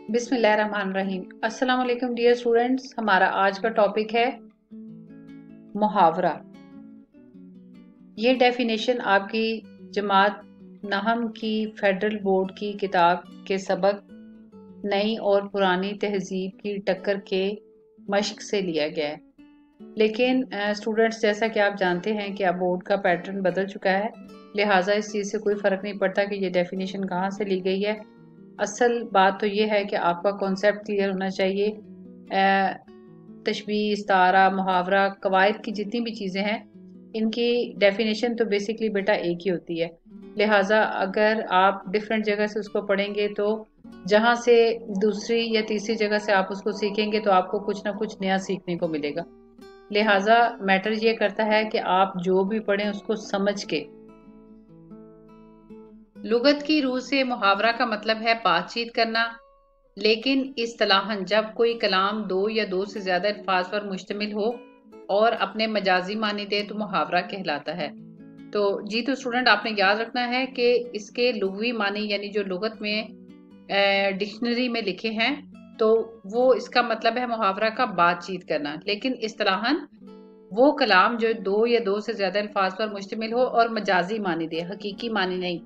बिस्मिल्लाहिर्रहमानिर्रहीम। अस्सलाम वालेकुम डियर स्टूडेंट्स। हमारा आज का टॉपिक है मुहावरा। ये डेफिनेशन आपकी जमात नहम की फेडरल बोर्ड की किताब के सबक नई और पुरानी तहजीब की टक्कर के मश्क से लिया गया है। लेकिन स्टूडेंट्स, जैसा कि आप जानते हैं कि अब बोर्ड का पैटर्न बदल चुका है, लिहाजा इस चीज़ से कोई फ़र्क नहीं पड़ता कि ये डेफिनेशन कहाँ से ली गई है। असल बात तो ये है कि आपका कॉन्सेप्ट क्लियर होना चाहिए। तशबीह, इस्तारा, मुहावरा, कवायद की जितनी भी चीज़ें हैं, इनकी डेफिनेशन तो बेसिकली बेटा एक ही होती है। लिहाजा अगर आप डिफरेंट जगह से उसको पढ़ेंगे तो जहाँ से दूसरी या तीसरी जगह से आप उसको सीखेंगे तो आपको कुछ ना कुछ नया सीखने को मिलेगा। लिहाजा मैटर ये करता है कि आप जो भी पढ़ें उसको समझ के। लुगत की रूह से मुहावरा का मतलब है बातचीत करना, लेकिन इस्तिलाहन जब कोई कलाम दो या दो से ज्यादा अल्फाज पर मुश्तमिल हो और अपने मजाजी मानी दे तो मुहावरा कहलाता है। तो जी तो स्टूडेंट, आपने याद रखना है कि इसके लुग़वी मानी यानी जो लुगत में डिक्शनरी में लिखे हैं तो वो इसका मतलब है मुहावरा का बातचीत करना, लेकिन इस्तिलाहन वो कलाम जो दो या दो से ज्यादा अल्फाज पर मुश्तमिल हो और मजाजी मानी दे, हकीकी मानी नहीं।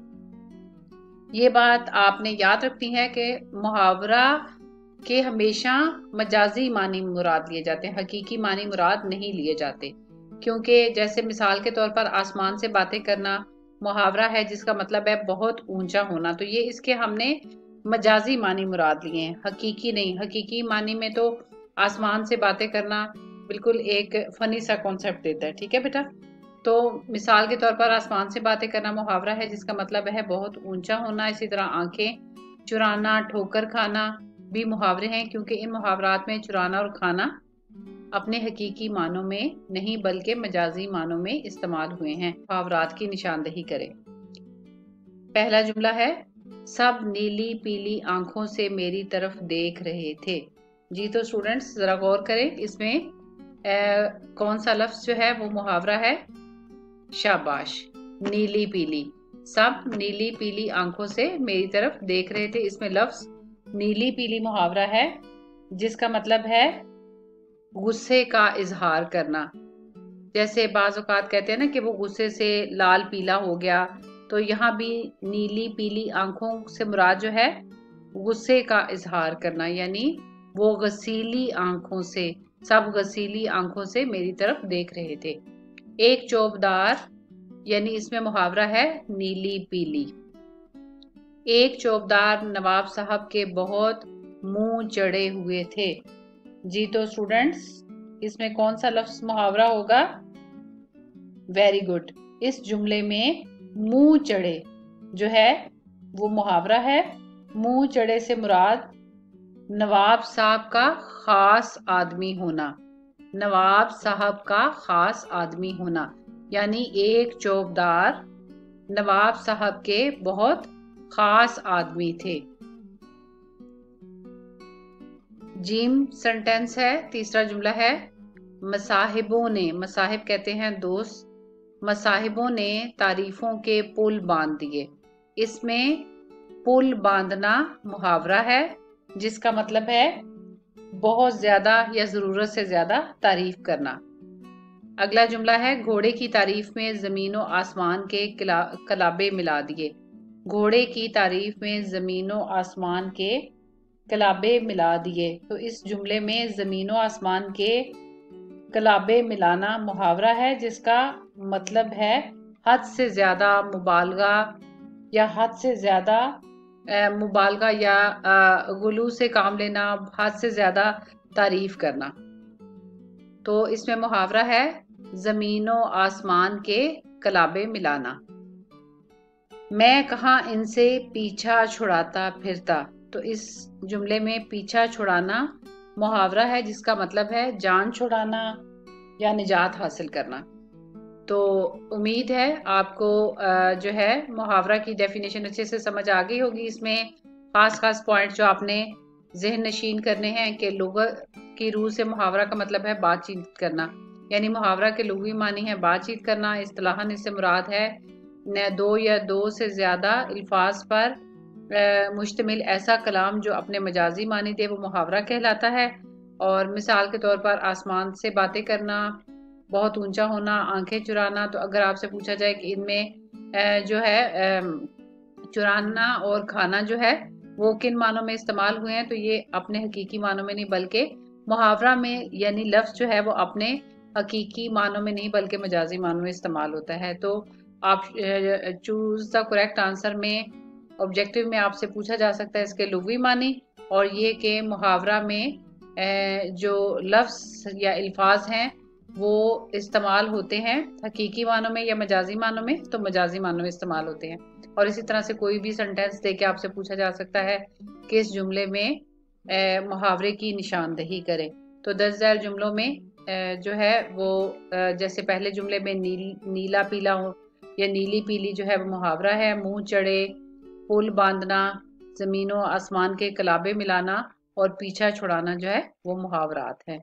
ये बात आपने याद रखनी है कि मुहावरा के हमेशा मजाजी मानी मुराद लिए जाते हैं, हकीकी मानी मुराद नहीं लिए जाते। क्योंकि जैसे मिसाल के तौर पर आसमान से बातें करना मुहावरा है जिसका मतलब है बहुत ऊंचा होना, तो ये इसके हमने मजाजी मानी मुराद लिए हैं, हकीकी नहीं। हकीकी मानी में तो आसमान से बातें करना बिल्कुल एक फनी सा कॉन्सेप्ट देता है। ठीक है बेटा, तो मिसाल के तौर पर आसमान से बातें करना मुहावरा है जिसका मतलब है बहुत ऊंचा होना। इसी तरह आंखें चुराना, ठोकर खाना भी मुहावरे हैं, क्योंकि इन मुहावरात में चुराना और खाना अपने हकीकी मानों में नहीं बल्कि मजाजी मानों में इस्तेमाल हुए हैं। मुहावरात की निशानदही करें। पहला जुमला है, सब नीली पीली आंखों से मेरी तरफ देख रहे थे। जी तो स्टूडेंट्स जरा गौर करें, इसमें कौन सा लफ्ज जो है वो मुहावरा है? शाबाश, नीली पीली। सब नीली पीली आंखों से मेरी तरफ देख रहे थे, इसमें लफ्ज नीली पीली मुहावरा है जिसका मतलब है गुस्से का इजहार करना। जैसे बाज औकात कहते हैं ना कि वो गुस्से से लाल पीला हो गया, तो यहाँ भी नीली पीली आंखों से मुराद जो है गुस्से का इजहार करना, यानी वो गसीली आंखों से, सब गसीली आंखों से मेरी तरफ देख रहे थे। एक चौबदार, यानी इसमें मुहावरा है नीली पीली। एक चौबदार नवाब साहब के बहुत मुंह चढ़े हुए थे। जी तो स्टूडेंट्स, इसमें कौन सा लफ्ज मुहावरा होगा? वेरी गुड, इस जुमले में मुंह चढ़े जो है वो मुहावरा है। मुंह चढ़े से मुराद नवाब साहब का खास आदमी होना, नवाब साहब का खास आदमी होना, यानी एक चौबदार नवाब साहब के बहुत खास आदमी थे। जिम सेंटेंस है। तीसरा जुमला है, मसाहिबों ने, मसाहिब कहते हैं दोस्त, मसाहिबों ने तारीफों के पुल बांध दिए। इसमें पुल बांधना मुहावरा है जिसका मतलब है बहुत ज्यादा या जरूरत से ज्यादा तारीफ करना। अगला जुमला है, घोड़े की तारीफ में जमीनों आसमान के कलाबे मिला दिए। घोड़े की तारीफ में जमीनों आसमान के कलाबे मिला दिए, तो इस जुमले में जमीनों आसमान के कलाबे मिलाना मुहावरा है जिसका मतलब है हद से ज्यादा मुबालगा या हद से ज्यादा मुबालगा या गुलू से काम लेना, हद से ज्यादा तारीफ करना। तो इसमें मुहावरा है जमीनों आसमान के कलाबे मिलाना। मैं कहाँ इनसे पीछा छुड़ाता फिरता, तो इस जुमले में पीछा छुड़ाना मुहावरा है जिसका मतलब है जान छुड़ाना या निजात हासिल करना। तो उम्मीद है आपको जो है मुहावरा की डेफिनेशन अच्छे से समझ आ गई होगी। इसमें खास खास पॉइंट जो आपने जहन नशीन करने हैं कि लुगत की रूह से मुहावरा का मतलब है बातचीत करना, यानी मुहावरा के लुग़वी मानी है बातचीत करना। इस्तिलाहन इससे मुराद है दो या दो से ज्यादा अल्फाज पर مشتمل ایسا کلام جو اپنے مجازی معنی دے وہ محاورہ کہلاتا ہے۔ اور مثال کے طور پر آسمان سے باتیں کرنا، بہت اونچا ہونا، آنکھیں چرانا، تو اگر آپ سے پوچھا جائے کہ ان میں جو ہے چرانا اور کھانا جو ہے وہ کن معنوں میں استعمال ہوئے ہیں، تو یہ اپنے حقیقی معنوں میں نہیں بلکہ محاورہ میں، یعنی لفظ جو ہے وہ اپنے حقیقی معنوں میں نہیں بلکہ مجازی معنوں میں استعمال ہوتا ہے۔ تو آپ چوز دا کریکٹ آنسر میں آبجیکٹو میں آپ سے پوچھا جا سکتا ہے اس کے لغوی معنی، اور یہ کہ محاورہ میں جو لفظ یا الفاظ ہیں وہ استعمال ہوتے ہیں حقیقی معنوں میں یا مجازی معنوں میں، تو مجازی معنوں میں استعمال ہوتے ہیں۔ اور اسی طرح سے کوئی بھی سنٹینس دے کے آپ سے پوچھا جا سکتا ہے کہ اس جملے میں محاورے کی نشاندہی کریں، تو 10 ذیل جملوں میں جو ہے وہ جیسے پہلے جملے میں نیلا پیلا ہو یا نیلی پیلی جو ہے وہ محاورہ ہے، منہ چڑھے، پل باندھنا، زمین و آسمان کے کلابے ملانا اور پیچھا چھڑانا جو ہے وہ محاورات ہیں۔